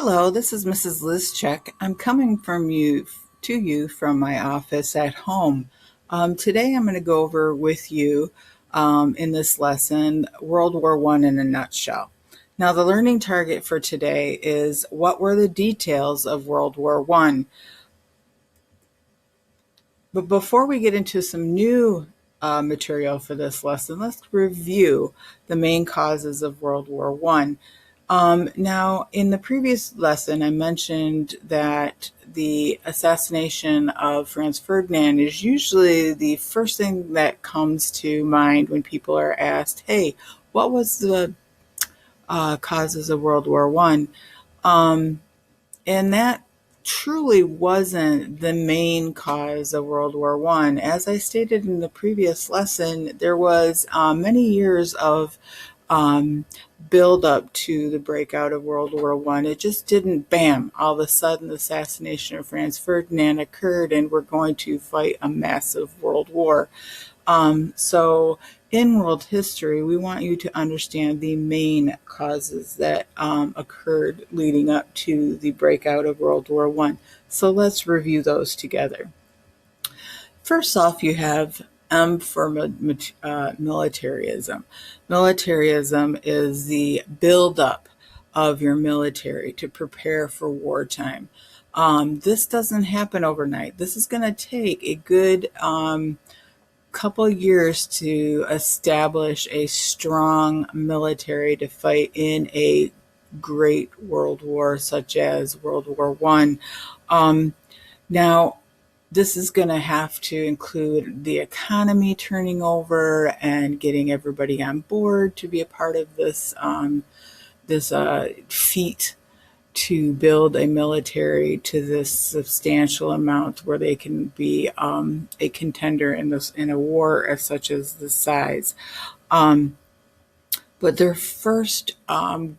Hello, this is Mrs. Liz Check. I'm coming to you from my office at home. Today I'm going to go over with you in this lesson World War One in a nutshell. Now, the learning target for today is what were the details of World War One. But before we get into some new material for this lesson, let's review the main causes of World War One. Now, in the previous lesson, I mentioned that the assassination of Franz Ferdinand is usually the first thing that comes to mind when people are asked, hey, what was the causes of World War One? And that truly wasn't the main cause of World War One. As I stated in the previous lesson, there was many years of build up to the breakout of World War One. It just didn't, bam, all of a sudden the assassination of Franz Ferdinand occurred and we're going to fight a massive world war. So in world history, we want you to understand the main causes that occurred leading up to the breakout of World War One. So let's review those together. First off, you have M for militarism. Militarism is the buildup of your military to prepare for wartime. This doesn't happen overnight. This is going to take a good couple years to establish a strong military to fight in a great world war such as World War One. Now, this is going to have to include the economy turning over and getting everybody on board to be a part of this feat to build a military to this substantial amount where they can be a contender in a war as such as this size. But their first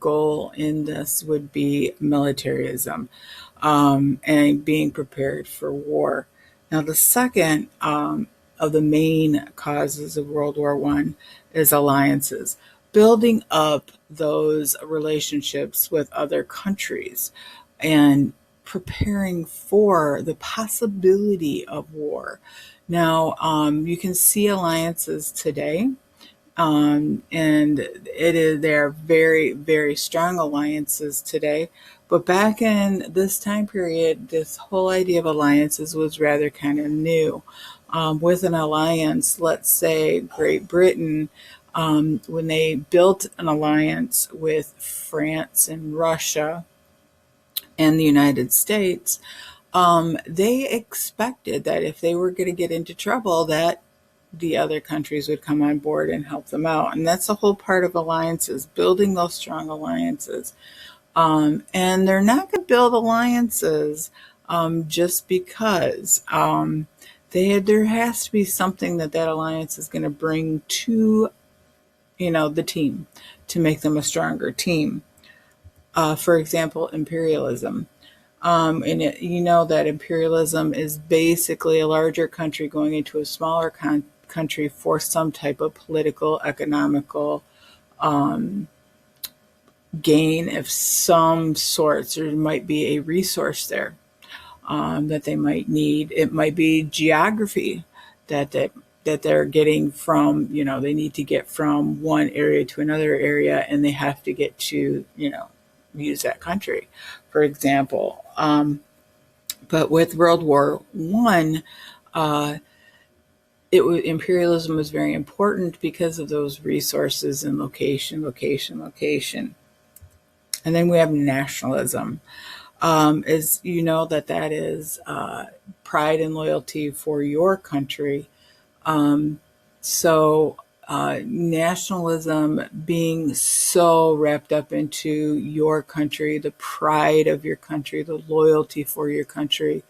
goal in this would be militarism and being prepared for war. Now, the second of the main causes of World War One is alliances, building up those relationships with other countries and preparing for the possibility of war. Now, you can see alliances today. They're very, very strong alliances today. But back in this time period, this whole idea of alliances was rather kind of new. With an alliance, let's say Great Britain, when they built an alliance with France and Russia and the United States, they expected that if they were going to get into trouble, that the other countries would come on board and help them out. And that's the whole part of alliances, building those strong alliances. And they're not going to build alliances just because. There has to be something that alliance is going to bring to, the team to make them a stronger team. For example, imperialism. That imperialism is basically a larger country going into a smaller country for some type of political, economical gain of some sorts. There might be a resource there that they might need. It might be geography that they're getting from, they need to get from one area to another area and they have to get to, use that country, for example. But with World War One, imperialism was very important because of those resources and location. And then we have nationalism. Is that is pride and loyalty for your country. Nationalism being so wrapped up into your country, the pride of your country, the loyalty for your country,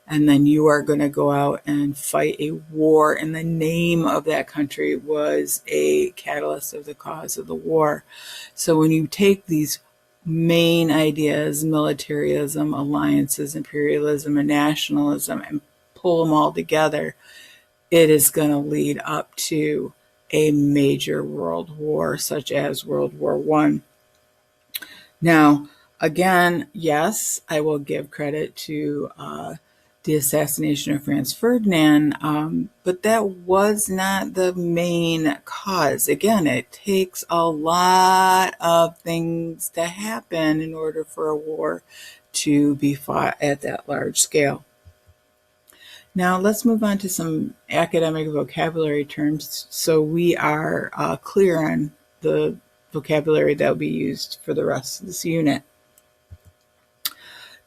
and then you are going to go out and fight a war in the name of that country was a catalyst of the cause of the war. So when you take these main ideas, militarism, alliances, imperialism, and nationalism, and pull them all together, it is going to lead up to a major world war, such as World War One. Now, Again, yes, I will give credit to the assassination of Franz Ferdinand, but that was not the main cause. Again, it takes a lot of things to happen in order for a war to be fought at that large scale. Now, let's move on to some academic vocabulary terms so we are clear on the vocabulary that will be used for the rest of this unit.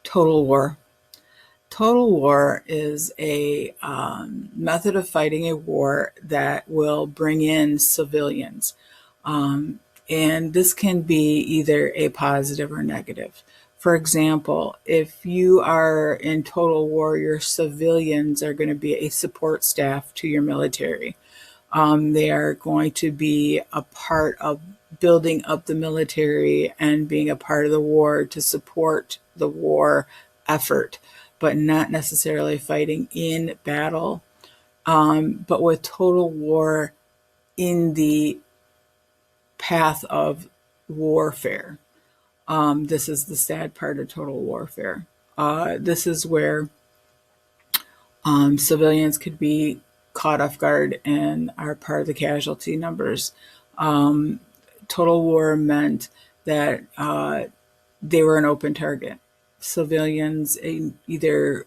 Total war. Total war is a method of fighting a war that will bring in civilians. And this can be either a positive or negative. For example, if you are in total war, your civilians are going to be a support staff to your military. They are going to be a part of building up the military and being a part of the war to support the war effort, but not necessarily fighting in battle. But with total war in the path of warfare. This is the sad part of total warfare. This is where civilians could be caught off guard and are part of the casualty numbers. Total war meant that they were an open target. Civilians either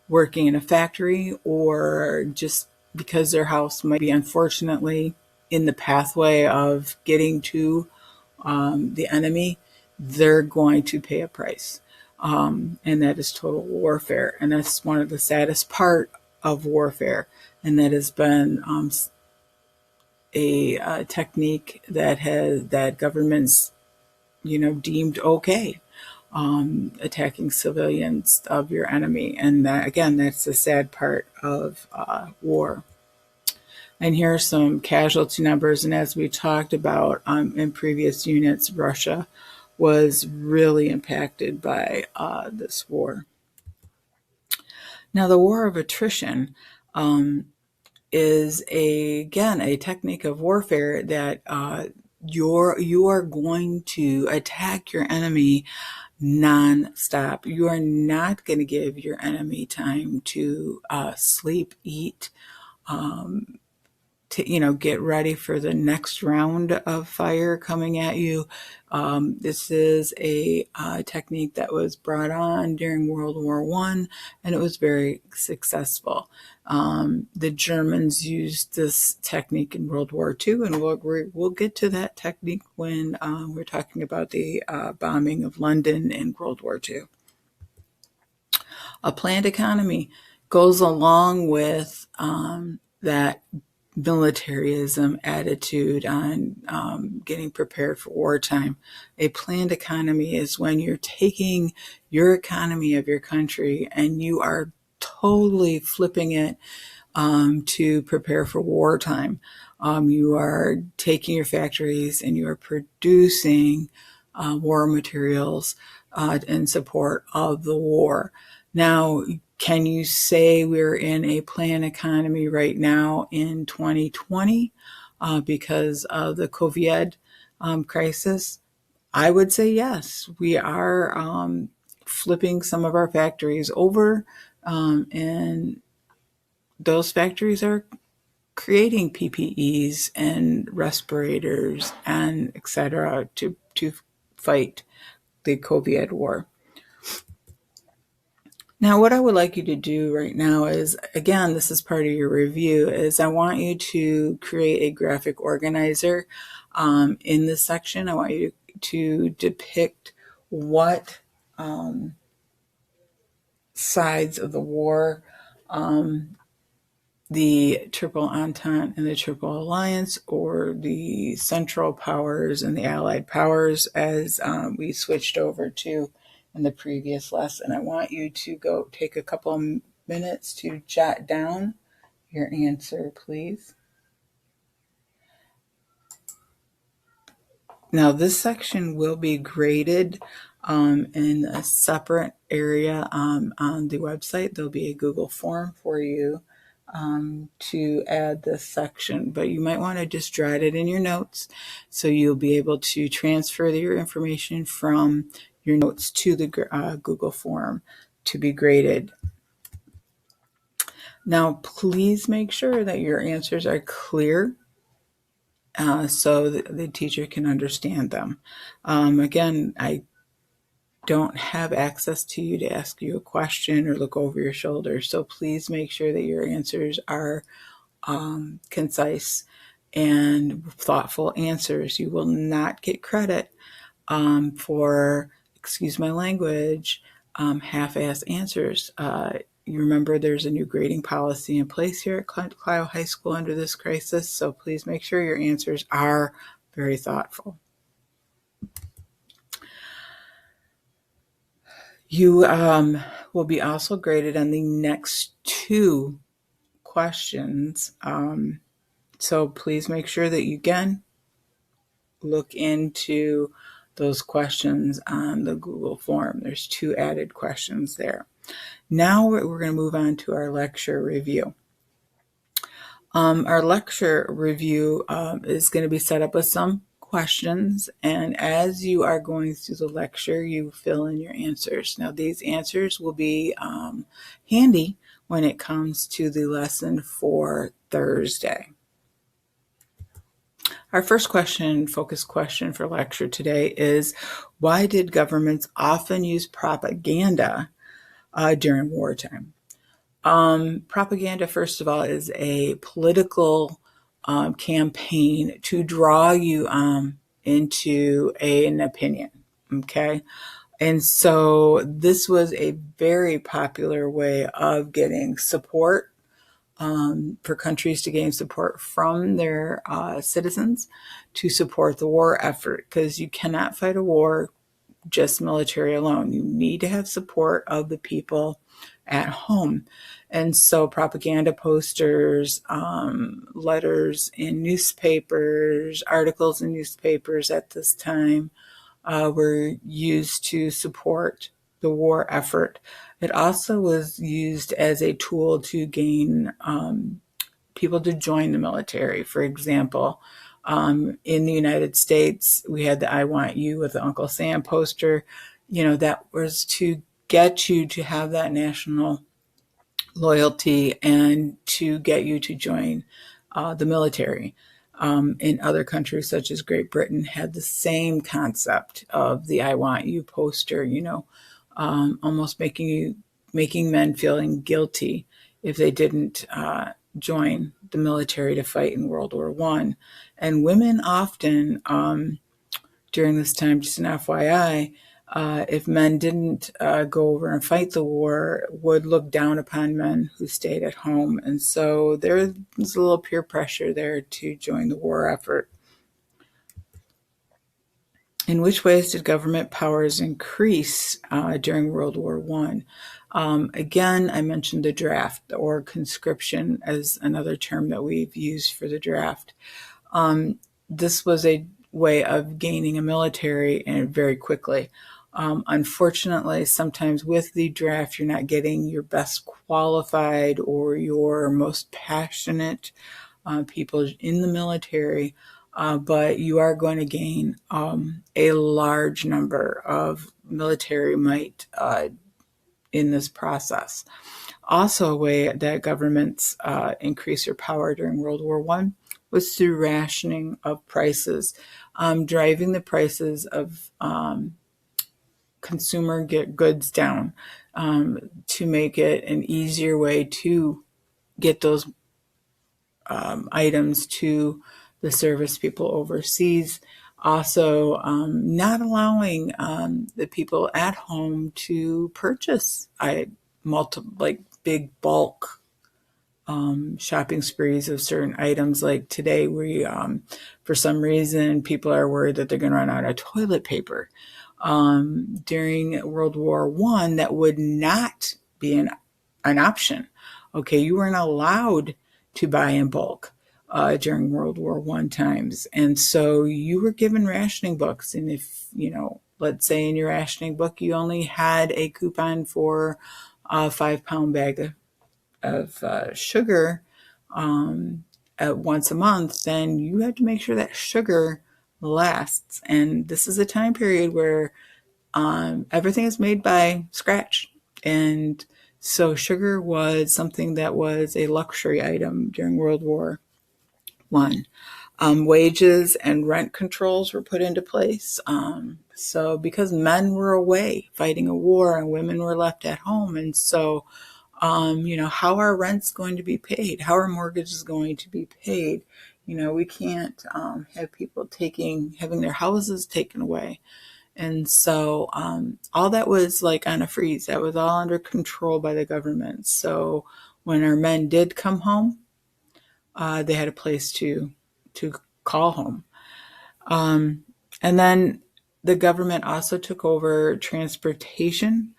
working in a factory or just because their house might be unfortunately in the pathway of getting to the enemy, they're going to pay a price. And that is total warfare. And that's one of the saddest part of warfare. And that has been a technique that governments, deemed okay. Attacking civilians of your enemy. And that, again, that's the sad part of war. And here are some casualty numbers. And as we talked about in previous units, Russia was really impacted by this war. Now, the war of attrition is again a technique of warfare that you are going to attack your enemy non-stop. You are not going to give your enemy time to sleep, eat, to get ready for the next round of fire coming at you. This is a technique that was brought on during World War I, and it was very successful. The Germans used this technique in World War II, and we'll get to that technique when we're talking about the bombing of London in World War II. A planned economy goes along with that militarism attitude on getting prepared for wartime. A planned economy is when you're taking your economy of your country and you are totally flipping it to prepare for wartime. You are taking your factories and you are producing war materials in support of the war. Now, can you say we're in a planned economy right now in 2020 because of the COVID crisis? I would say yes. We are flipping some of our factories over, and those factories are creating PPEs and respirators and etc. to fight the COVID war. Now, what I would like you to do right now is, again, this is part of your review, is I want you to create a graphic organizer in this section. I want you to depict what sides of the war the Triple Entente and the Triple Alliance, or the Central Powers and the Allied Powers, as we switched over to in the previous lesson. I want you to go take a couple of minutes to jot down your answer, please. Now, this section will be graded in a separate area on the website. There'll be a Google form for you to add this section, but you might want to just jot it in your notes so you'll be able to transfer your information from your notes to the Google form to be graded. Now, please make sure that your answers are clear so that the teacher can understand them. Again, I don't have access to you to ask you a question or look over your shoulder, so please make sure that your answers are concise and thoughtful answers. You will not get credit for, excuse my language, half-ass answers. You remember there's a new grading policy in place here at Clio High School under this crisis, so please make sure your answers are very thoughtful. You will be also graded on the next 2 questions. So please make sure that you, again, look into those questions on the Google form. There's 2 added questions there. Now we're going to move on to our lecture review. Our lecture review is going to be set up with some questions, and as you are going through the lecture, you fill in your answers. Now, these answers will be handy when it comes to the lesson for Thursday. Our first question, focus question for lecture today is, why did governments often use propaganda during wartime? Propaganda, first of all, is a political campaign to draw you into an opinion, okay? And so this was a very popular way of getting support for countries to gain support from their citizens to support the war effort, because you cannot fight a war just military alone. You need to have support of the people at home. And so propaganda posters, letters in newspapers, articles in newspapers at this time were used to support the war effort. It also was used as a tool to gain people to join the military. For example, in the United States, we had the I Want You with the Uncle Sam poster. You know, that was to get you to have that national loyalty and to get you to join the military. In other countries, such as Great Britain, had the same concept of the I Want You poster, you know, almost making men feeling guilty if they didn't join the military to fight in World War I. And women often, during this time, just an FYI, if men didn't go over and fight the war, would look down upon men who stayed at home. And so there was a little peer pressure there to join the war effort. In which ways did government powers increase during World War I? Again, I mentioned the draft, or conscription as another term that we've used for the draft. This was a way of gaining a military and very quickly. Unfortunately, sometimes with the draft, you're not getting your best qualified or your most passionate people in the military, but you are going to gain a large number of military might in this process. Also, a way that governments increase their power during World War I was through rationing of prices, driving the prices of consumer goods down to make it an easier way to get those items to the service people overseas. Also, not allowing the people at home to purchase big bulk shopping sprees of certain items. Like today, we for some reason people are worried that they're going to run out of toilet paper. During World War I, that would not be an option. Okay, you weren't allowed to buy in bulk during World War I times. And so you were given rationing books. And if, you know, let's say in your rationing book, you only had a coupon for a 5-pound bag of sugar once a month, then you have to make sure that sugar lasts. And this is a time period where everything is made by scratch. And so sugar was something that was a luxury item during World War One. Wages and rent controls were put into place. So because men were away fighting a war and women were left at home, and so how are rents going to be paid? How are mortgages going to be paid? We can't have people having their houses taken away. And so all that was like on a freeze. That was all under control by the government. So when our men did come home, they had a place to call home. And then the government also took over transportation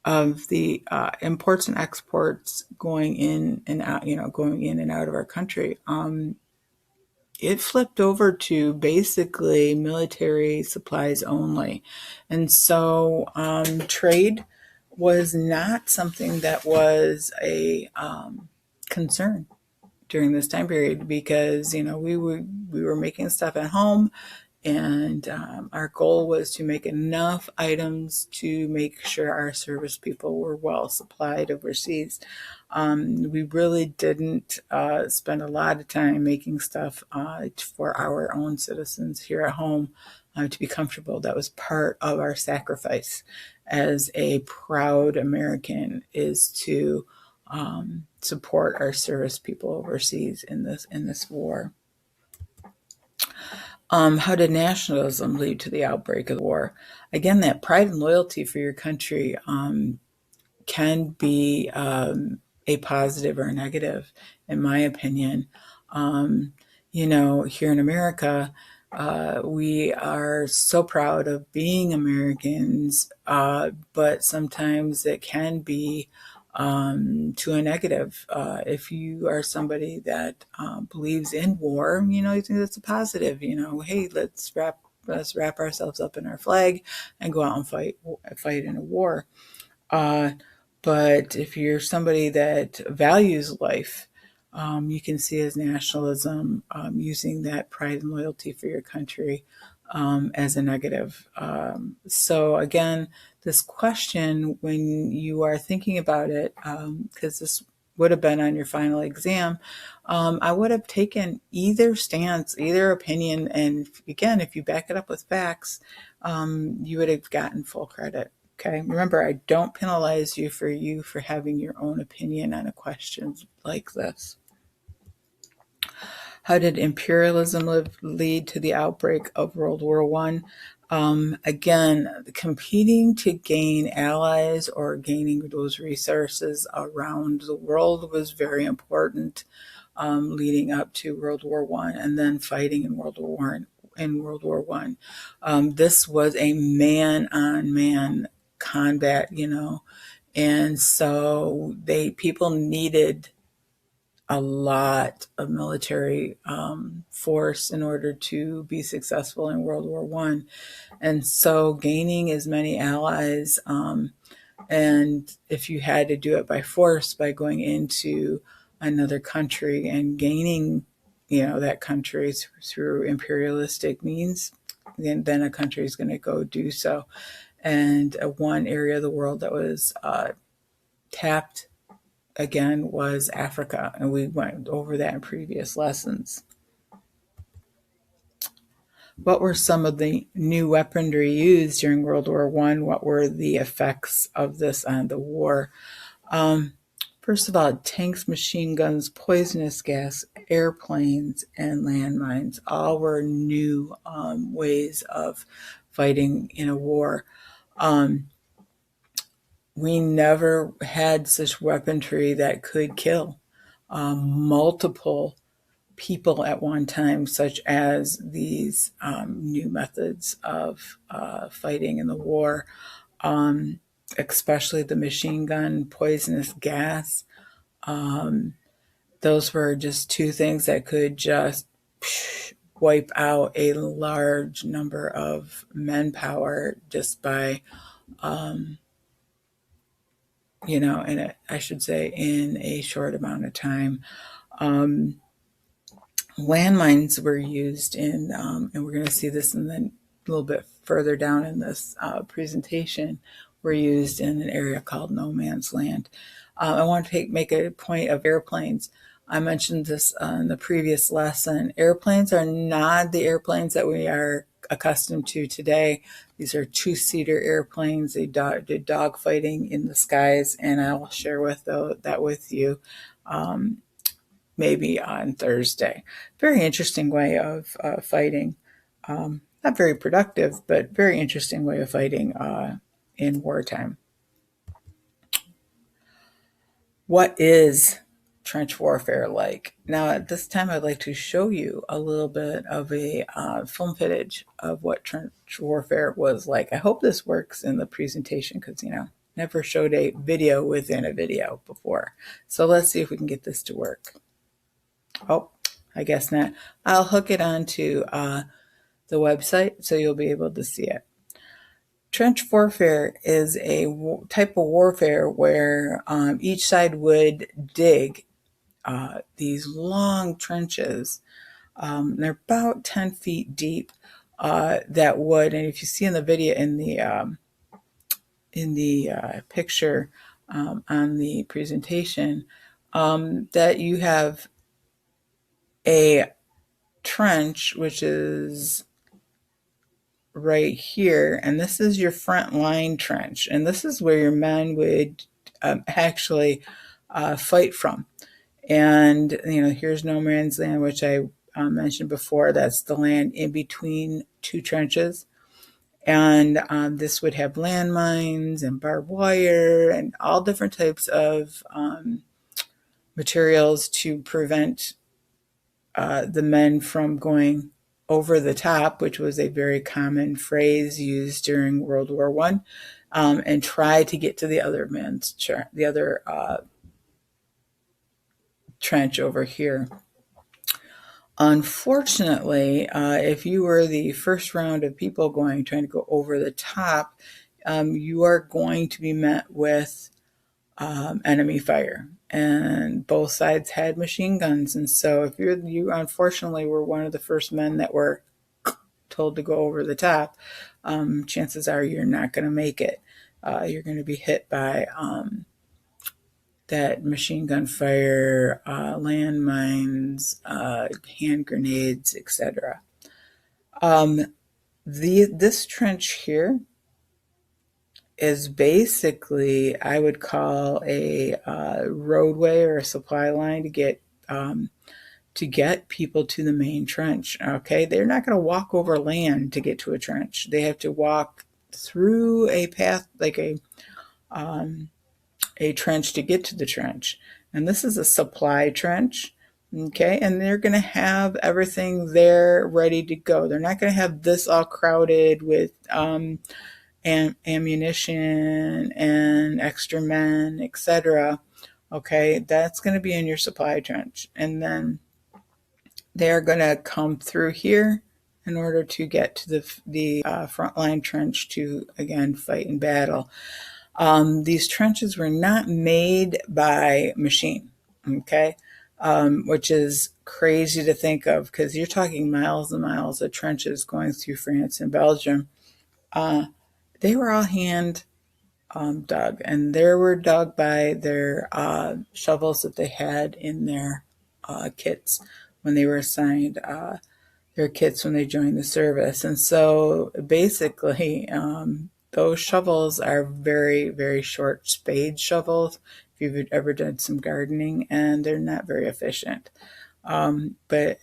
of the imports and exports going in and out, going in and out of our country. It flipped over to basically military supplies only. And so trade was not something that was a concern during this time period because we were making stuff at home, and our goal was to make enough items to make sure our service people were well supplied overseas. We really didn't spend a lot of time making stuff for our own citizens here at home to be comfortable. That was part of our sacrifice as a proud American, is to support our service people overseas in this war. How did nationalism lead to the outbreak of the war? Again, that pride and loyalty for your country can be a positive or a negative, in my opinion. Here in America, we are so proud of being Americans, but sometimes it can be to a negative. If you are somebody that believes in war, you think that's a positive. Hey, let's wrap ourselves up in our flag and go out and fight in a war. But if you're somebody that values life, you can see as nationalism using that pride and loyalty for your country as a negative. So again, this question, when you are thinking about it, because this would have been on your final exam, I would have taken either stance, either opinion, and again, if you back it up with facts, you would have gotten full credit. Okay. Remember, I don't penalize you for having your own opinion on a question like this. How did imperialism lead to the outbreak of World War One? Again, competing to gain allies or gaining those resources around the world was very important, leading up to World War One, and then fighting in World War One. This was a man-on-man combat, and so people needed a lot of military force in order to be successful in World War One, and so gaining as many allies, and if you had to do it by force by going into another country and gaining, that country through imperialistic means, then a country is going to go do so. And one area of the world that was tapped again was Africa, and we went over that in previous lessons. What were some of the new weaponry used during World War One? What were the effects of this on the war? First of all, tanks, machine guns, poisonous gas, airplanes, and landmines all were new ways of fighting in a war. We never had such weaponry that could kill multiple people at one time, such as these new methods of fighting in the war, especially the machine gun, poisonous gas. Those were just two things that could just wipe out a large number of manpower just by I should say, in a short amount of time. Landmines were used and we're going to see this in the little bit further down in this presentation were used in an area called No Man's Land. I want to make a point of airplanes. I mentioned this in the previous lesson. Airplanes are not the airplanes that we are accustomed to today. These are two-seater airplanes. They did dogfighting in the skies, and I will share that with you maybe on Thursday. Very interesting way of fighting. Not very productive, but very interesting way of fighting in wartime. What is trench warfare like? Now, at this time, I'd like to show you a little bit of a film footage of what trench warfare was like. I hope this works in the presentation because, never showed a video within a video before. So let's see if we can get this to work. Oh, I guess not. I'll hook it onto the website so you'll be able to see it. Trench warfare is a type of warfare where each side would dig these long trenches. They're about 10 feet deep. That would, and if you see in the video in the picture on the presentation, that you have a trench which is right here, and this is your front line trench, and this is where your men would actually fight from. And here's No Man's Land, which I mentioned before. That's the land in between two trenches, and this would have landmines and barbed wire and all different types of materials to prevent the men from going over the top, which was a very common phrase used during World War I, and try to get to the other trench over here. Unfortunately, if you were the first round of people trying to go over the top, you are going to be met with enemy fire, and both sides had machine guns. And so if you unfortunately were one of the first men that were told to go over the top, chances are you're not going to make it. You're going to be hit by that machine gun fire, landmines, hand grenades, etc. This trench here is basically, I would call a roadway or a supply line to get people to the main trench. Okay, they're not going to walk over land to get to a trench. They have to walk through a path, like a trench, to get to the trench. And this is a supply trench. Okay, and they're going to have everything there ready to go. They're not going to have this all crowded with and ammunition and extra men, etc. Okay, that's going to be in your supply trench. And then they're going to come through here in order to get to the frontline trench to, again, fight in battle. These trenches were not made by machine, okay, which is crazy to think of because you're talking miles and miles of trenches going through France and Belgium. They were all hand dug, and they were dug by their shovels that they had in their kits when they were assigned their kits when they joined the service. And so basically, those shovels are very, very short spade shovels, if you've ever done some gardening, and they're not very efficient. But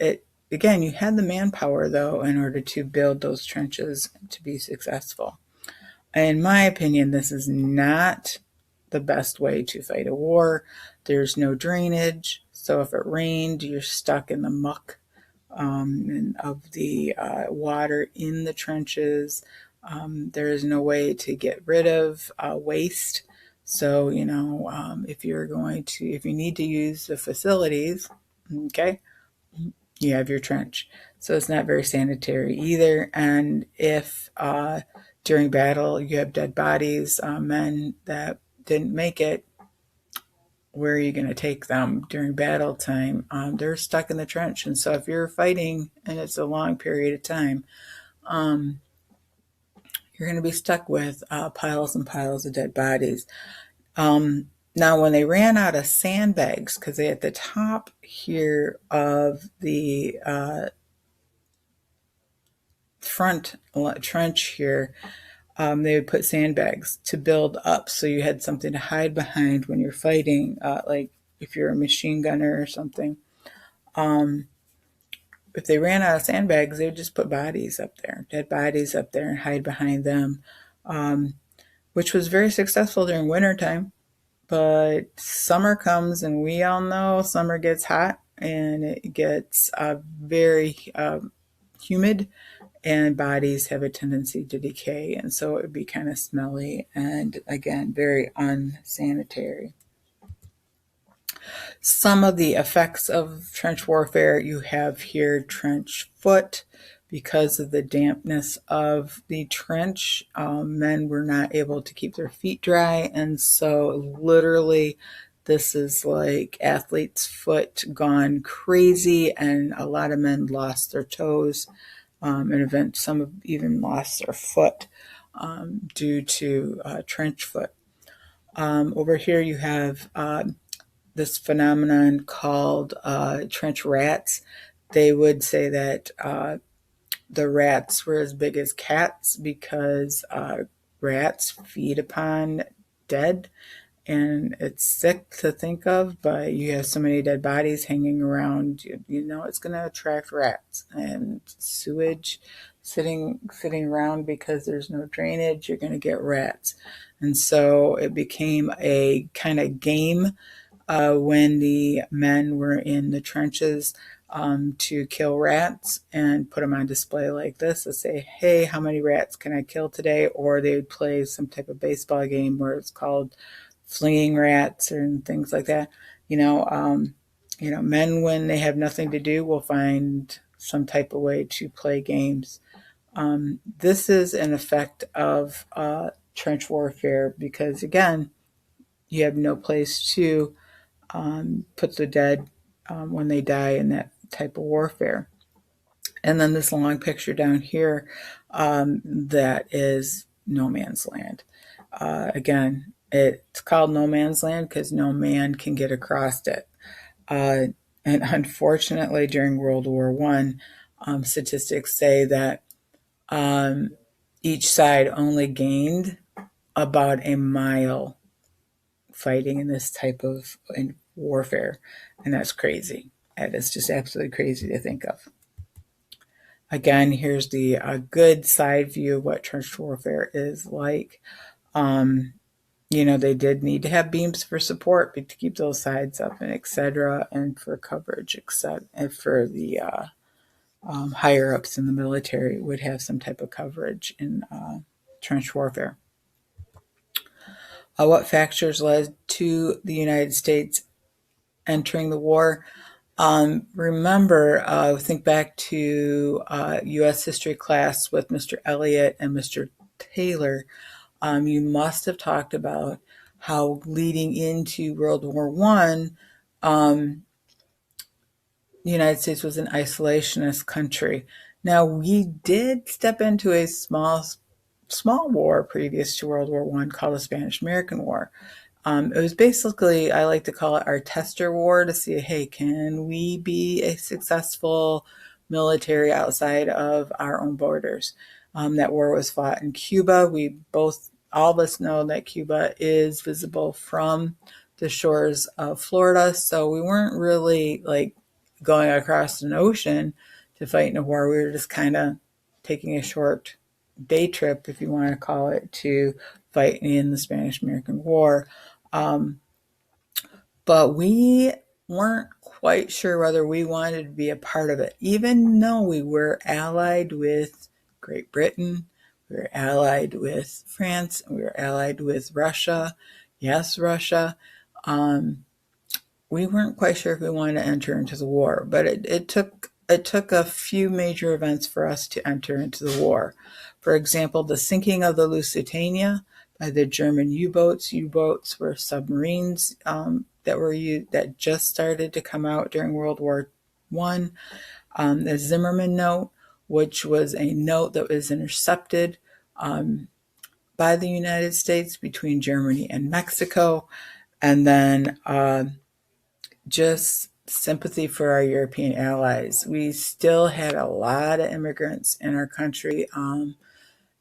again, you had the manpower, though, in order to build those trenches to be successful. In my opinion, this is not the best way to fight a war. There's no drainage, so if it rained, you're stuck in the muck of the water in the trenches. There is no way to get rid of waste. So, if you need to use the facilities, okay, you have your trench. So it's not very sanitary either. And if during battle you have dead bodies, men that didn't make it, where are you going to take them during battle time? They're stuck in the trench. And so if you're fighting and it's a long period of time, you're going to be stuck with piles and piles of dead bodies. Now, when they ran out of sandbags, because they at the top here of the front trench here, they would put sandbags to build up so you had something to hide behind when you're fighting, like if you're a machine gunner or something. If they ran out of sandbags, they would just put bodies up there, dead bodies up there, and hide behind them, which was very successful during wintertime. But summer comes, and we all know summer gets hot and it gets very humid, and bodies have a tendency to decay. And so it would be kind of smelly and, again, very unsanitary. Some of the effects of trench warfare you have here: trench foot. Because of the dampness of the trench, men were not able to keep their feet dry. And so, literally, this is like athlete's foot gone crazy, and a lot of men lost their toes. Some have even lost their foot due to trench foot. Over here, you have this phenomenon called trench rats. They would say that the rats were as big as cats because rats feed upon dead, and it's sick to think of, but you have so many dead bodies hanging around, you know it's going to attract rats. And sewage sitting around, because there's no drainage, you're going to get rats. And so it became a kind of game when the men were in the trenches to kill rats and put them on display like this to say, hey, how many rats can I kill today? Or they would play some type of baseball game where it's called flinging rats and things like that. Men, when they have nothing to do, will find some type of way to play games. This is an effect of trench warfare because, again, you have no place to put the dead when they die in that type of warfare. And then this long picture down here, that is no man's land. Again, it's called no man's land because no man can get across it. And unfortunately, during World War One, statistics say that each side only gained about a mile fighting in this type of warfare, and that's crazy. That is just absolutely crazy to think of. Again, here's the good side view of what trench warfare is like. They did need to have beams for support to keep those sides up, and etc., and for coverage, etc., and for the higher ups in the military would have some type of coverage in trench warfare. What factors led to the United States entering the war? Remember, think back to U.S. history class with Mr. Elliott and Mr. Taylor. You must have talked about how leading into World War One, the United States was an isolationist country. Now, we did step into a small war previous to World War One called the Spanish-American War. It was basically, I like to call it our tester war to see, hey, can we be a successful military outside of our own borders? That war was fought in Cuba. All of us know that Cuba is visible from the shores of Florida, so we weren't really like going across an ocean to fight in a war. We were just kind of taking a short day trip, if you want to call it, to fight in the Spanish-American War. But we weren't quite sure whether we wanted to be a part of it, even though we were allied with Great Britain, we were allied with France, and we were allied with Russia. Yes, Russia. We weren't quite sure if we wanted to enter into the war, but it took a few major events for us to enter into the war. For example, the sinking of the Lusitania by the German U-boats. U-boats were submarines that just started to come out during World War One. The Zimmerman note, which was a note that was intercepted by the United States between Germany and Mexico, and then just sympathy for our European allies. We still had a lot of immigrants in our country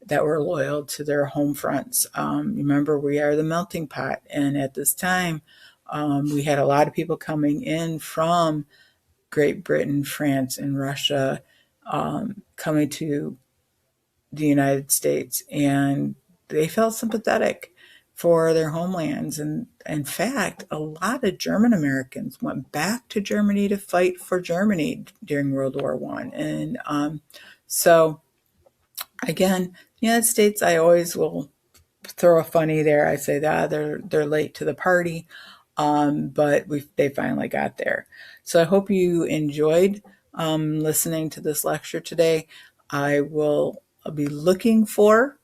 that were loyal to their home fronts. Remember, we are the melting pot, and at this time, we had a lot of people coming in from Great Britain, France, and Russia, coming to the United States, and they felt sympathetic for their homelands. And in fact, a lot of German Americans went back to Germany to fight for Germany during World War One. And so, again, the United States, I always will throw a funny there. I say that they're late to the party, but they finally got there. So I hope you enjoyed listening to this lecture today. I will be looking for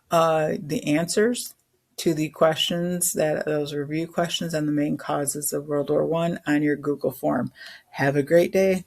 the answers to the questions, that those review questions on the main causes of World War I on your Google form. Have a great day.